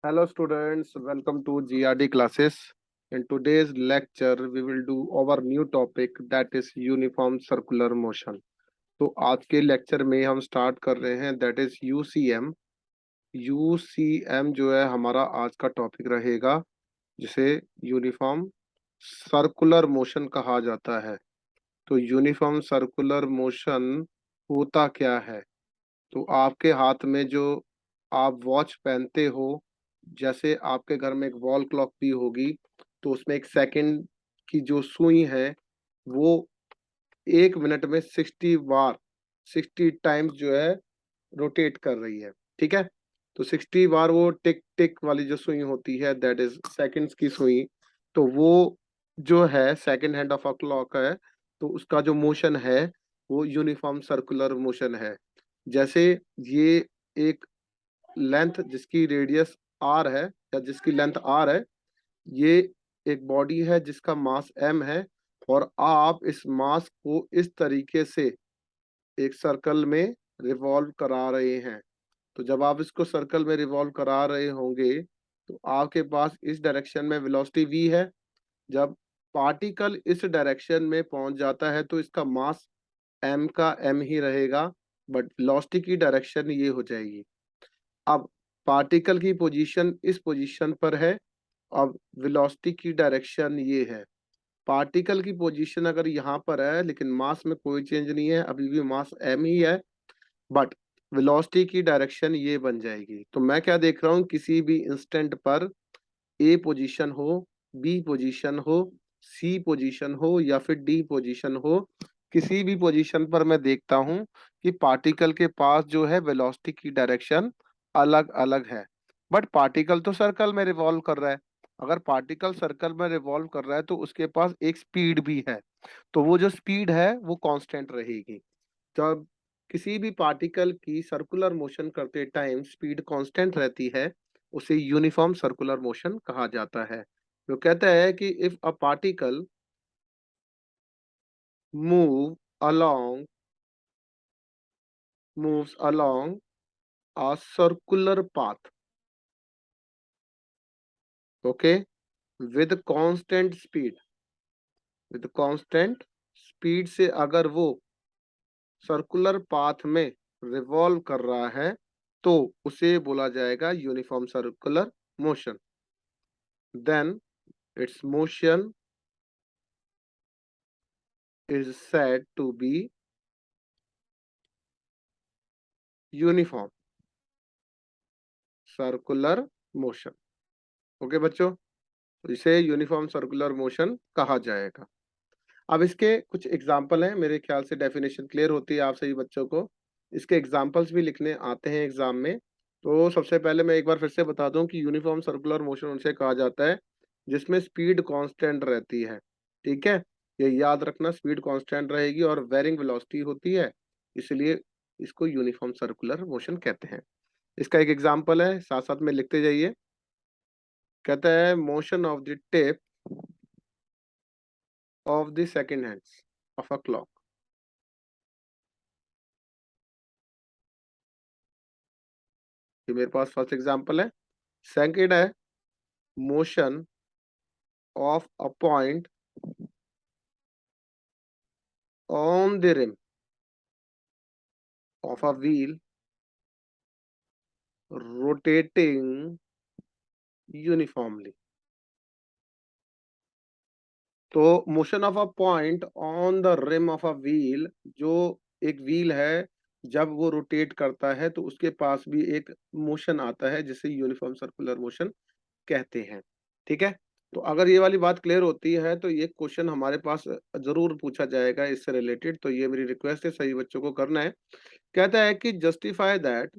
Hello students, welcome to GRD classes. In today's lecture, we will do our new topic that is uniform circular motion. तो आज के lecture में हम start कर रहे हैं that is UCM. UCM जो है हमारा आज का टॉपिक रहेगा जिसे यूनिफॉर्म सर्कुलर मोशन कहा जाता है। तो यूनिफॉर्म सर्कुलर मोशन होता क्या है? तो आपके हाथ में जो आप वॉच पहनते हो, जैसे आपके घर में एक वॉल क्लॉक भी होगी, तो उसमें एक सेकंड की जो सुई है वो 1 मिनट में 60 बार 60 टाइम्स जो है रोटेट कर रही है। ठीक है, तो 60 बार वो टिक टिक वाली जो सुई होती है दैट इज सेकंड्स की सुई। तो वो जो है second hand of a clock है, तो उसका जो मोशन है वो यूनिफॉर्म सर्कुलर मोशन है। जैसे ये एक लेंथ जिसकी रेडियस आर है या जिसकी लेंथ आर है, ये एक बॉडी है जिसका मास एम है, और आप इस मास को इस तरीके से एक सर्कल में रिवॉल्व करा रहे हैं। तो जब आप इसको सर्कल में रिवॉल्व करा रहे होंगे तो आपके पास इस डायरेक्शन में वेलोसिटी v है। जब पार्टिकल इस डायरेक्शन में पहुंच जाता है तो इसका मास m का m ही रहेगा, बट वेलोसिटी की डायरेक्शन ये हो जाएगी। अब पार्टिकल की पोजीशन इस पोजीशन पर है, अब वेलोसिटी की डायरेक्शन ये है। पार्टिकल की पोजीशन अगर यहाँ पर है लेकिन मास में कोई चेंज नहीं है, अभी भी मास m ही है, बट वेलोसिटी की डायरेक्शन ये बन जाएगी। तो मैं क्या देख रहा हूँ, किसी भी इंस्टेंट पर ए पोजीशन हो, बी पोजीशन हो, सी पोजीशन हो या फिर डी पोजीशन हो, किसी भी पोजीशन पर मैं देखता हूँ कि पार्टिकल के पास जो है वेलोसिटी की डायरेक्शन अलग अलग है। बट पार्टिकल तो सर्कल में रिवॉल्व कर रहा है। अगर पार्टिकल सर्कल में रिवॉल्व कर रहा है तो उसके पास एक स्पीड भी है, तो वो जो स्पीड है वो कांस्टेंट रहेगी। जब किसी भी पार्टिकल की सर्कुलर मोशन करते टाइम स्पीड कांस्टेंट रहती है, उसे यूनिफॉर्म सर्कुलर मोशन कहा जाता है। जो कहता है कि if a particle move along moves along a circular path, okay, with constant speed, with constant speed से अगर वो सर्कुलर पाथ में रिवॉल्व कर रहा है तो उसे बोला जाएगा uniform circular motion. Then its motion is said to be uniform circular motion. Okay बच्चों, तो इसे यूनिफॉर्म सर्कुलर मोशन कहा जाएगा। अब इसके कुछ एग्जाम्पल हैं, मेरे ख्याल से डेफिनेशन क्लियर होती है आप सभी बच्चों को। इसके एग्जाम्पल्स भी लिखने आते हैं एग्जाम में। तो सबसे पहले मैं एक बार फिर से बता दूं कि यूनिफॉर्म सर्कुलर मोशन उनसे कहा जाता है जिसमें स्पीड कांस्टेंट रहती है। ठीक है, ये याद रखना, स्पीड कांस्टेंट रहेगी और वेरिंग वेलोसिटी होती है, इसलिए इसको यूनिफॉर्म सर्कुलर मोशन कहते हैं। इसका एक एग्जाम्पल है, साथ साथ में लिखते जाइए। कहता है motion of the tip of the second hands of a clock. ये मेरे पास फर्स्ट एग्जाम्पल है। सेकंड है motion of a point on the rim of a wheel rotating uniformly. तो motion of a point on the rim of a wheel, जो एक wheel है जब वो रोटेट करता है तो उसके पास भी एक मोशन आता है जिसे यूनिफॉर्म सर्कुलर मोशन कहते हैं। ठीक है, तो अगर ये वाली बात क्लियर होती है तो ये क्वेश्चन हमारे पास जरूर पूछा जाएगा इससे रिलेटेड, तो ये मेरी रिक्वेस्ट है सभी बच्चों को करना है। कहता है कि justify that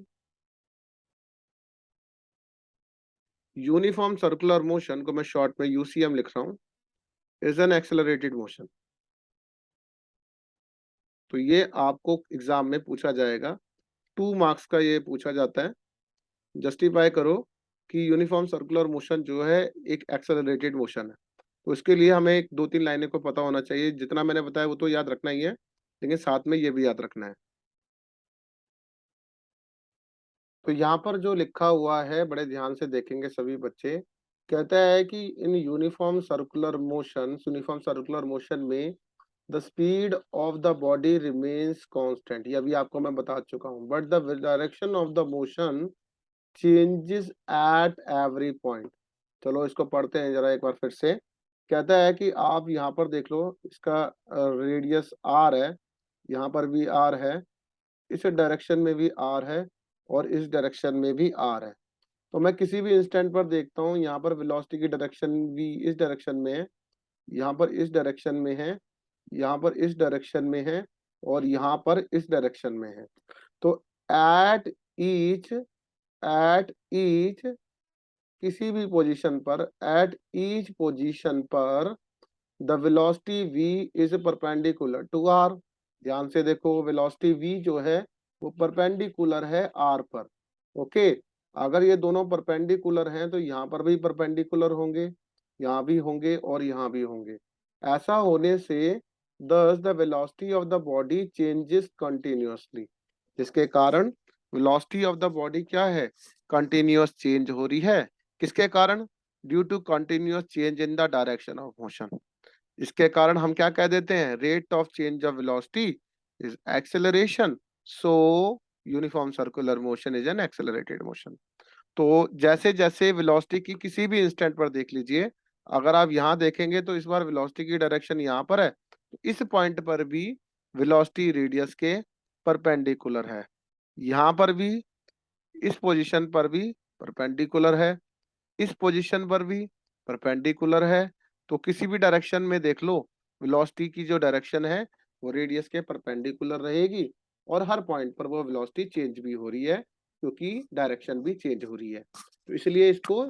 uniform circular motion, को मैं शॉर्ट में यूसीएम लिख रहा हूं, इज एन एक्सेलरेटेड मोशन। तो ये आपको एग्जाम में पूछा जाएगा, 2 मार्क्स का ये पूछा जाता है। जस्टिफाई करो कि यूनिफॉर्म सर्कुलर मोशन जो है एक एक्सेलरेटेड मोशन है। तो इसके लिए हमें एक 2-3 लाइनें को पता होना चाहिए। जितना मैंने बताया वो तो याद रखना ही है, लेकिन साथ में ये भी याद रखना है। तो यहाँ पर जो लिखा हुआ है बड़े ध्यान से देखेंगे सभी बच्चे। कहता है कि इन यूनिफॉर्म सर्कुलर मोशन में the speed of the body remains constant. ये अभी आपको मैं बता चुका हूँ। But the direction of the motion changes at every point. चलो इसको पढ़ते हैं जरा एक बार फिर से। कहता है कि आप यहाँ पर देख लो, इसका रेडियस आर है, यहाँ पर भी आर है, इस डायरेक्शन में भी आर है और इस डायरेक्शन में भी आर है। तो मैं किसी भी इंस्टेंट पर देखता हूँ, यहाँ पर वेलोसिटी की डायरेक्शन भी इस डायरेक्शन में है, यहाँ पर इस डायरेक्शन में है, यहाँ पर इस डायरेक्शन में है और यहाँ पर इस डायरेक्शन में है। तो एट ईच किसी भी पोजीशन पर, एट ईच पोजीशन पर the velocity v is perpendicular to r। ध्यान से देखो, वेलोसिटी v जो है वो परपेंडिकुलर है r पर। ओके, अगर ये दोनों परपेंडिकुलर हैं तो यहाँ पर भी परपेंडिकुलर होंगे, यहाँ भी होंगे और यहाँ भी होंगे। ऐसा होने से thus the velocity of the body changes continuously, जिसके कारण वेलोसिटी ऑफ द बॉडी क्या है, कंटिन्यूअस चेंज हो रही है। किसके कारण? Due to continuous change in the direction of motion. इसके कारण हम क्या कह देते हैं, rate of change of velocity is acceleration, so uniform circular motion is an accelerated motion. तो जैसे जैसे वेलोसिटी की किसी भी इंस्टेंट पर देख लीजिए, अगर आप यहाँ देखेंगे तो इस बार वेलोसिटी की डायरेक्शन यहाँ पर है, तो इस पॉइंट पर भी वेलोसिटी रेडियस के परपेंडिकुलर है, यहाँ पर भी, इस पोजीशन पर भी परपेंडिकुलर है, इस पोजीशन पर भी परपेंडिकुलर है। तो किसी भी डायरेक्शन में देख लो, वेलोसिटी की जो डायरेक्शन है वो रेडियस के परपेंडिकुलर रहेगी और हर पॉइंट पर वो वेलोसिटी चेंज भी हो रही है क्योंकि डायरेक्शन भी चेंज हो रही है। तो इसलिए इसको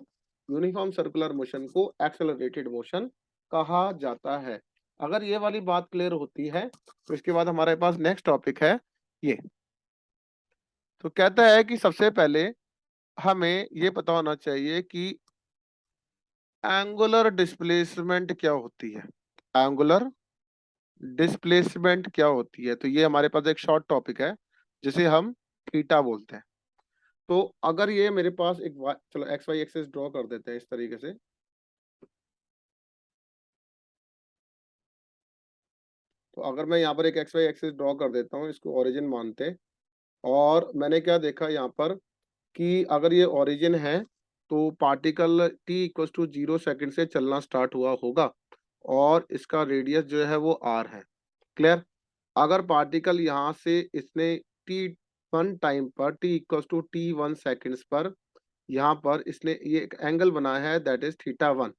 यूनिफॉर्म सर्कुलर मोशन को एक्सेलरेटेड मोशन कहा जाता है। अगर ये वाली बात क्लियर होती है तो इसके बाद हमारे पास नेक्स्ट टॉपिक है ये। तो कहता है कि सबसे पहले हमें ये पता होना चाहिए कि एंगुलर डिस्प्लेसमेंट क्या होती है। एंगुलर डिस्प्लेसमेंट क्या होती है, तो ये हमारे पास एक शॉर्ट टॉपिक है जिसे हम थीटा बोलते हैं। तो अगर ये मेरे पास एक चलो एक्स वाई एक्सिस ड्रॉ कर देते हैं इस तरीके से। तो अगर मैं यहाँ पर एक एक्स वाई एक्सिस ड्रॉ कर देता हूँ, इसको ओरिजिन मानते हैं, और मैंने क्या देखा यहाँ पर कि अगर ये ओरिजिन है तो particle t equal to 0 second से चलना स्टार्ट हुआ होगा और इसका रेडियस जो है वो r है। क्लियर? अगर पार्टिकल यहाँ से इसने t1 टाइम पर t equal to t1 seconds पर यहाँ पर इसने ये एक एंगल बनाया है, दैट इज θ1।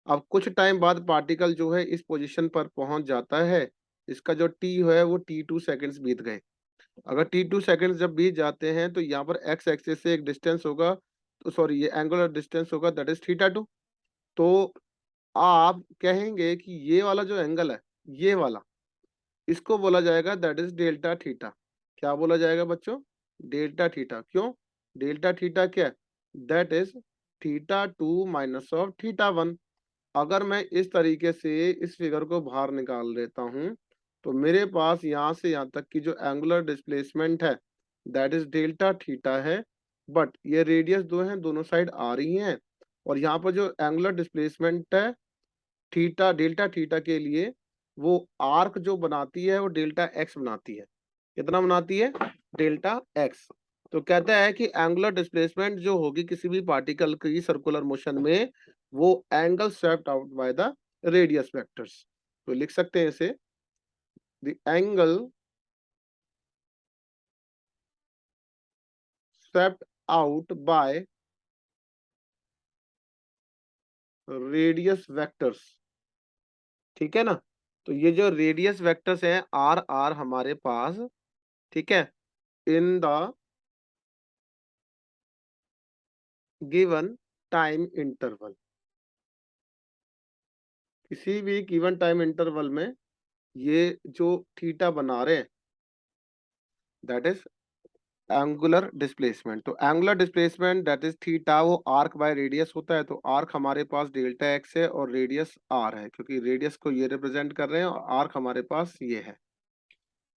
अब कुछ टाइम बाद पार्टिकल जो है इस पोजीशन पर पहुंच जाता है, इसका जो t है वो t2 सेकेंड्स बीत गए। अगर t2 सेकेंड्स जब बीत जाते हैं तो यहाँ पर x एक्सिस से एक डिस्टेंस होगा, तो सॉरी ये एंगुलर डिस्टेंस होगा, दैट इज θ2। तो आप कहेंगे कि ये वाला जो एंगल है, ये वाला, इसको बोला जाएगा दैट इज डेल्टा थीटा। क्या बोला जाएगा बच्चों? Delta theta. क्यों? डेल्टा थीटा क्या है? That is θ2 minus of θ1। अगर मैं इस तरीके से इस फिगर को बाहर निकाल लेता हूं तो मेरे पास यहाँ से यहाँ तक की जो एंगुलर डिस्प्लेसमेंट है दैट इज डेल्टा थीटा है। बट ये रेडियस दो हैं, दोनों साइड आ रही हैं, और यहाँ पर जो एंगुलर डिस्प्लेसमेंट है थीटा, डेल्टा थीटा के लिए वो आर्क जो बनाती है वो डेल्टा एक्स बनाती है। कितना बनाती है? Delta x. तो कहता है कि एंगुलर डिस्प्लेसमेंट जो होगी किसी भी पार्टिकल की सर्कुलर मोशन में, वो angle swept out by the radius vectors. तो लिख सकते हैं इसे, the angle swept out by radius vectors. ठीक है ना? तो ये जो रेडियस वेक्टर्स हैं आर आर हमारे पास, ठीक है, in the given time interval, किसी भी गिवन टाइम इंटरवल में ये जो थीटा बना रहे हैं दैट इज एंगुलर डिस्प्लेसमेंट। तो angular displacement that is theta, वो आर्क बाय रेडियस होता है। तो आर्क हमारे पास डेल्टा एक्स है और रेडियस आर है, क्योंकि रेडियस को ये रिप्रेजेंट कर रहे हैं और आर्क हमारे पास ये है।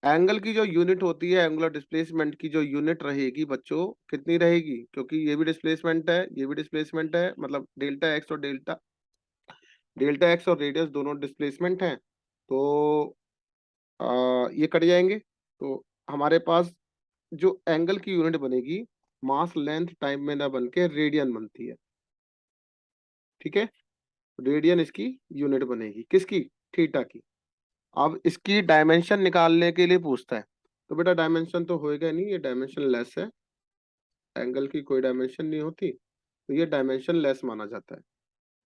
एंगल की जो यूनिट होती है, एंगुलर डिस्प्लेसमेंट की जो यूनिट रहेगी बच्चों, कितनी रहेगी? क्योंकि ये भी डिस्प्लेसमेंट है, ये भी डिस्प्लेसमेंट है, मतलब डेल्टा एक्स और रेडियस दोनों डिस्प्लेसमेंट हैं। तो ये कट जाएंगे, तो हमारे पास जो एंगल की यूनिट बनेगी, मास लेंथ टाइम में ना बन के रेडियन बनती है। ठीक है, रेडियन इसकी यूनिट बनेगी, किसकी? थीटा की। अब इसकी डायमेंशन निकालने के लिए पूछता है, तो बेटा डायमेंशन तो होएगा नहीं, ये डायमेंशन लेस है, एंगल की कोई डायमेंशन नहीं होती, तो ये डायमेंशन लेस माना जाता है।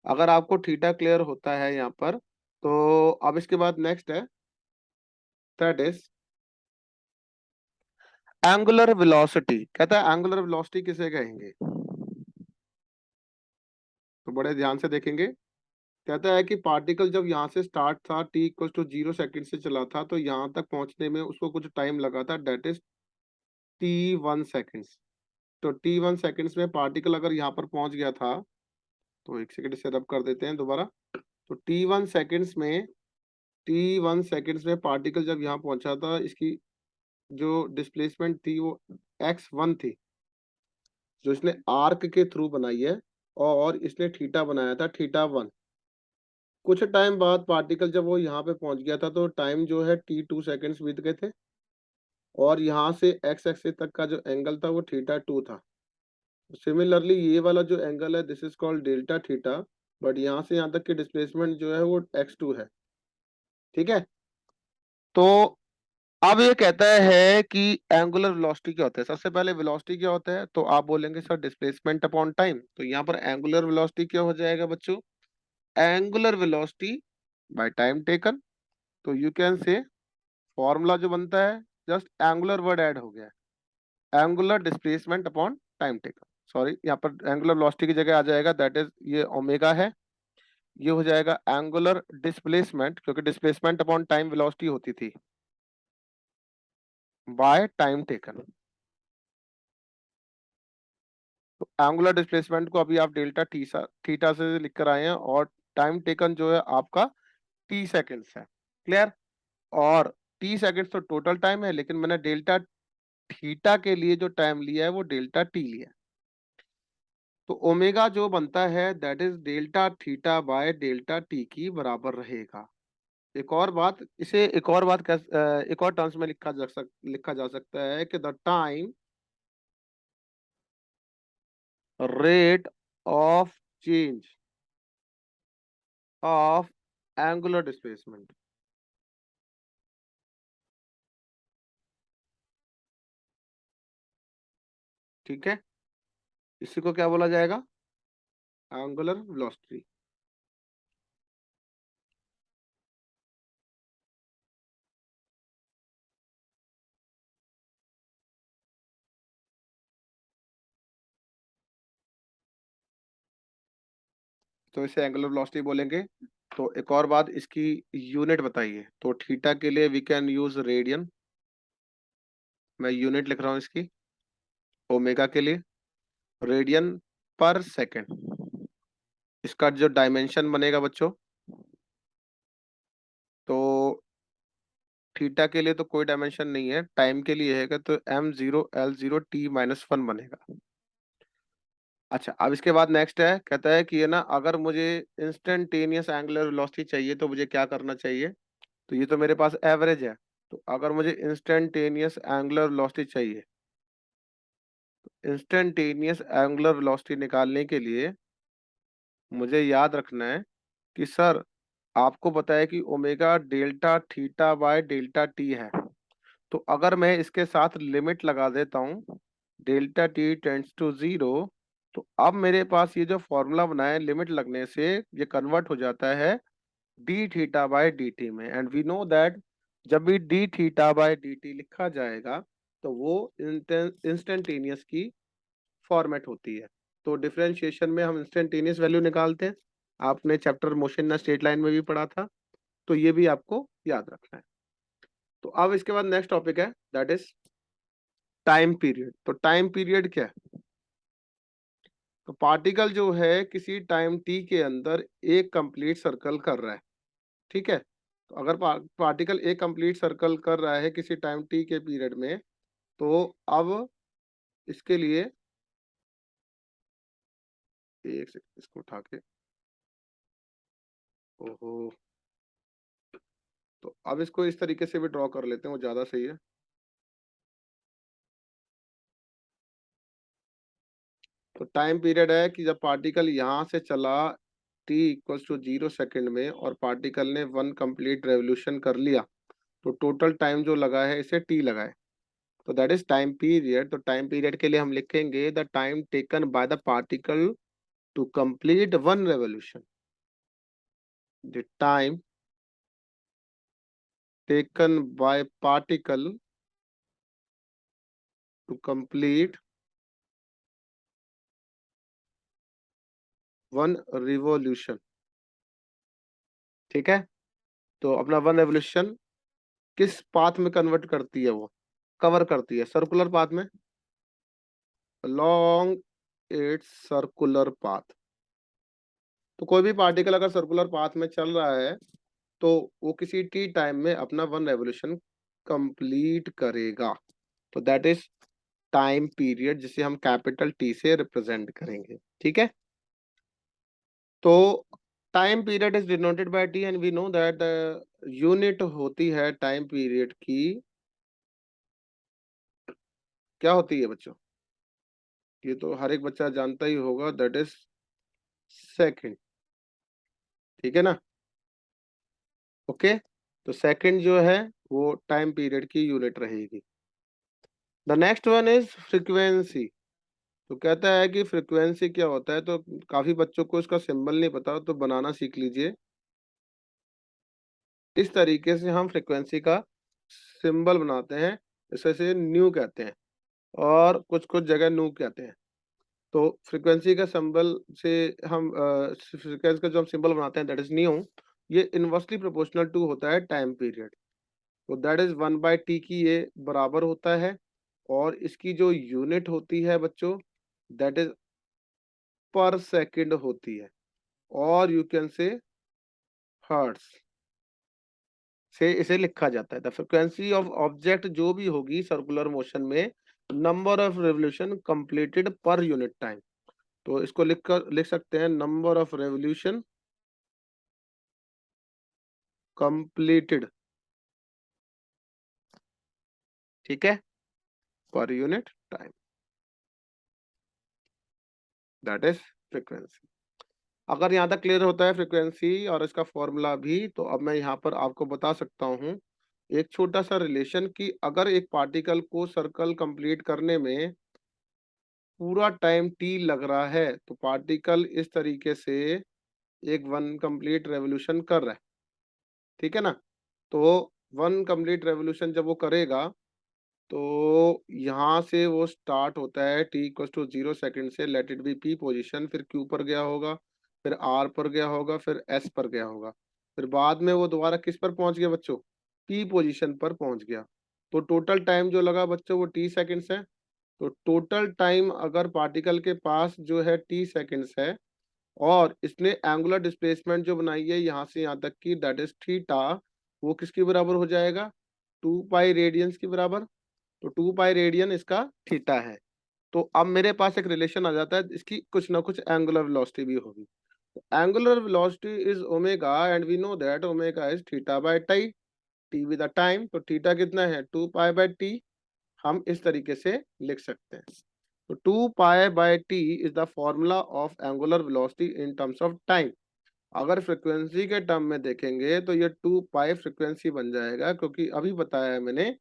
अगर आपको थीटा क्लियर होता है यहाँ पर, तो अब इसके बाद नेक्स्ट है, दैट इज एंगुलर वेलोसिटी। कहता है एंगुलर वेलोसिटी किसे कहेंगे? तो बड़े ध्यान से देखेंगे। कहता है कि पार्टिकल जब यहाँ से स्टार्ट था, t इक्वल टू 0 सेकेंड से चला था, तो यहाँ तक पहुंचने में उसको कुछ टाइम लगा था, डेट इज t1 सेकेंड्स। तो t1 सेकेंड्स में पार्टिकल अगर यहाँ पर पहुंच गया था, तो एक सेकेंड से रब कर देते हैं दोबारा। तो टी वन सेकेंड्स में पार्टिकल जब यहाँ पहुंचा था, इसकी जो डिस्प्लेसमेंट थी वो x1 थी, जो इसने आर्क के थ्रू बनाई है, और इसने थीटा बनाया था थीटा 1। कुछ टाइम बाद पार्टिकल जब वो यहाँ पे पहुंच गया था, तो टाइम जो है t2 सेकेंड्स बीत गए थे, और यहाँ से x एक्सिस तक का जो एंगल था वो थीटा 2 था। सिमिलरली ये वाला जो एंगल है, this is called delta theta, but यहाँ से यहाँ तक की डिस्प्लेसमेंट जो है वो x2 है। ठीक है, तो अब ये कहता है कि एंगुलर वेलोसिटी क्या होता है। सबसे पहले वेलोसिटी क्या होता है, तो आप बोलेंगे सर डिस्प्लेसमेंट अपॉन टाइम, तो यहाँ पर एंगुलर वेलोसिटी क्या हो जाएगा बच्चों? Angular velocity by time taken. तो यू कैन से फॉर्मूला जो बनता है, जस्ट एंगुलर वर्ड ऐड हो गया, angular displacement upon time taken. Sorry, यहाँ पर एंगुलर वेलोसिटी की जगह आ जाएगा, दैट इज ये ओमेगा है, ये हो जाएगा एंगुलर डिस्प्लेसमेंट, क्योंकि डिस्प्लेसमेंट अपॉन टाइम वेलोसिटी होती थी, बाय टाइम टेकन। तो एंगुलर डिस्प्लेसमेंट को अभी आप डेल्टा थीटा से लिख कर आए हैं, और टाइम टेकन जो है आपका t सेकेंड्स है। क्लियर? और t सेकेंड्स तो टोटल टाइम है, लेकिन मैंने डेल्टा थीटा के लिए जो टाइम लिया है वो डेल्टा टी लिया है। तो ओमेगा जो बनता है, that is delta theta by delta T की बराबर रहेगा। एक और बात, इसे एक और बात एक और टर्म्स में लिखा जा सकता है कि the time rate of change of angular displacement. ठीक है, इसी को क्या बोला जाएगा? Angular velocity. तो इसे एंगुलर वेलोसिटी बोलेंगे। तो एक और बात, इसकी यूनिट बताइए। तो थीटा के लिए वी कैन यूज रेडियन, मैं यूनिट लिख रहा हूँ इसकी। ओमेगा के लिए रेडियन पर सेकेंड। इसका जो डायमेंशन बनेगा बच्चों, तो थीटा के लिए तो कोई डायमेंशन नहीं है, टाइम के लिए है, तो m0 L0 t-1 बनेगा। अच्छा, अब इसके बाद नेक्स्ट है, कहता है कि ये ना, अगर मुझे इंस्टेंटेनियस एंगुलर वेलोसिटी चाहिए तो मुझे क्या करना चाहिए? तो ये तो मेरे पास एवरेज है, तो अगर मुझे इंस्टेंटेनियस एंगुलर वेलोसिटी चाहिए, इंस्टेंटेनियस एंगुलर वेलोसिटी निकालने के लिए मुझे याद रखना है कि सर, आपको पता है कि omega delta theta by delta T है। तो अगर मैं इसके साथ लिमिट लगा देता हूँ, डेल्टा टी टेंड्स टू 0, तो अब मेरे पास ये जो फॉर्मूला बना है, लिमिट लगने से ये कन्वर्ट हो जाता है D theta by D T में। एंड वी नो दैट जब भी D theta by D T लिखा जाएगा, तो वो इंस्टेंटेनियस की फॉर्मेट होती है। तो डिफरेंशिएशन में हम इंस्टेंटेनियस वैल्यू निकालते हैं, आपने चैप्टर मोशन ना स्ट्रेट लाइन में भी पढ़ा था, तो ये भी आपको याद रखना है। तो अब इसके बाद नेक्स्ट टॉपिक है, दैट इज टाइम पीरियड। तो टाइम पीरियड क्या है? तो पार्टिकल जो है किसी टाइम टी के अंदर एक कंप्लीट सर्कल कर रहा है। ठीक है, तो अगर पार्टिकल एक कंप्लीट सर्कल कर रहा है किसी टाइम टी के पीरियड में, तो अब इसके लिए एक सेकंड इसको उठा के, ओहो, तो अब इसको इस तरीके से भी ड्रॉ कर लेते हैं, वो ज्यादा सही है। तो टाइम पीरियड है कि जब पार्टिकल यहाँ से चला t इक्वल्स टू 0 सेकेंड में और पार्टिकल ने 1 कंप्लीट रेवोल्यूशन कर लिया, तो टोटल टाइम जो लगा है इसे t लगा है, तो दैट इज टाइम पीरियड। तो टाइम पीरियड के लिए हम लिखेंगे the time taken by the particle to complete 1 revolution, the time taken by particle to complete 1 revolution. ठीक है, तो अपना 1 रेवोल्यूशन किस पाथ में कन्वर्ट करती है, वो कवर करती है सर्कुलर पाथ में, along its सर्कुलर पाथ। तो कोई भी पार्टिकल अगर सर्कुलर पाथ में चल रहा है तो वो किसी टी टाइम में अपना 1 रेवोल्यूशन कंप्लीट करेगा, तो दैट इज टाइम पीरियड, जिसे हम कैपिटल टी से रिप्रेजेंट करेंगे। ठीक है, तो time period is denoted by T and we know that the unit होती है टाइम पीरियड की, क्या होती है बच्चों, ये तो हर एक बच्चा जानता ही होगा, दैट इज सेकंड। ठीक है ना, ओके, तो सेकंड जो है वो टाइम पीरियड की यूनिट रहेगी। The next one is frequency. तो कहता है कि फ्रीक्वेंसी क्या होता है, तो काफी बच्चों को इसका सिंबल नहीं पता, तो बनाना सीख लीजिए। इस तरीके से हम फ्रीक्वेंसी का सिंबल बनाते हैं, इसे न्यू कहते हैं और कुछ कुछ जगह नू कहते हैं। तो फ्रीक्वेंसी का सिंबल से हम फ्रीक्वेंसी का जो हम सिंबल बनाते हैं दैट इज न्यू, ये इनवर्सली प्रोपोर्शनल टू होता है टाइम पीरियड, तो दैट इज 1/t की ये बराबर होता है। और इसकी जो यूनिट होती है बच्चों, दैट इज पर सेकंड होती है, और यू कैन से हर्ट्स से इसे लिखा जाता है। द फ्रीक्वेंसी ऑफ ऑब्जेक्ट जो भी होगी सर्कुलर मोशन में, number of revolution completed per unit time, तो इसको लिख सकते हैं नंबर ऑफ रेवोल्यूशन कंप्लीटेड, ठीक है, per unit time, that is frequency. अगर यहाँ तक क्लियर होता है फ्रीक्वेंसी और इसका फॉर्मूला भी, तो अब मैं यहाँ पर आपको बता सकता हूँ एक छोटा सा रिलेशन, कि अगर एक पार्टिकल को सर्कल कंप्लीट करने में पूरा टाइम टी लग रहा है, तो पार्टिकल इस तरीके से एक 1 कंप्लीट रेवोल्यूशन कर रहा है। ठीक है ना, तो 1 कंप्लीट रेवोल्यूशन जब वो करेगा, तो यहाँ से वो स्टार्ट होता है t इक्वल टू 0 सेकेंड से, let it be p position, फिर q पर गया होगा, फिर r पर गया होगा, फिर s पर गया होगा, फिर बाद में वो दोबारा किस पर पहुंच गया बच्चों, p पोजीशन पर पहुंच गया। तो टोटल टाइम जो लगा बच्चों वो t सेकेंड्स है। तो टोटल टाइम अगर पार्टिकल के पास जो है t सेकेंड्स है, और इसने एंगुलर डिस्प्लेसमेंट जो बनाई है यहाँ से यहाँ तक की, दैट इज थीटा, वो किसके बराबर हो जाएगा, 2 पाई रेडियंस के बराबर। तो 2 पाई रेडियन इसका थीटा है। तो अब मेरे पास एक रिलेशन आ जाता है, इसकी कुछ ना कुछ एंगुलर वेलोसिटी भी होगी। Angular velocity is omega and we know that omega is theta by T, T with the time, तो थीटा कितना है 2 पाई बाय टी, हम इस तरीके से लिख सकते हैं। तो 2 pi by T is the formula of angular velocity in terms of time. अगर फ्रिक्वेंसी के टर्म में देखेंगे तो ये 2 पाई फ्रिक्वेंसी बन जाएगा, क्योंकि अभी बताया है मैंने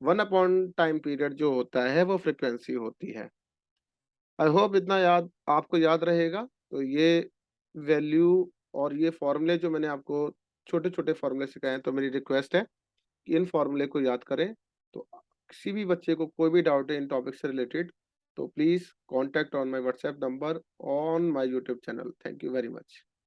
1 अपॉन टाइम पीरियड जो होता है वो फ्रिक्वेंसी होती है। आई होप इतना याद आपको याद रहेगा। तो ये वैल्यू और ये फॉर्मूले जो मैंने आपको छोटे छोटे फॉर्मूले सिखाए हैं, तो मेरी रिक्वेस्ट है कि इन फॉर्मूले को याद करें। तो किसी भी बच्चे को कोई भी डाउट है इन टॉपिक से रिलेटेड, तो please contact on my WhatsApp number on my YouTube channel. Thank you very much.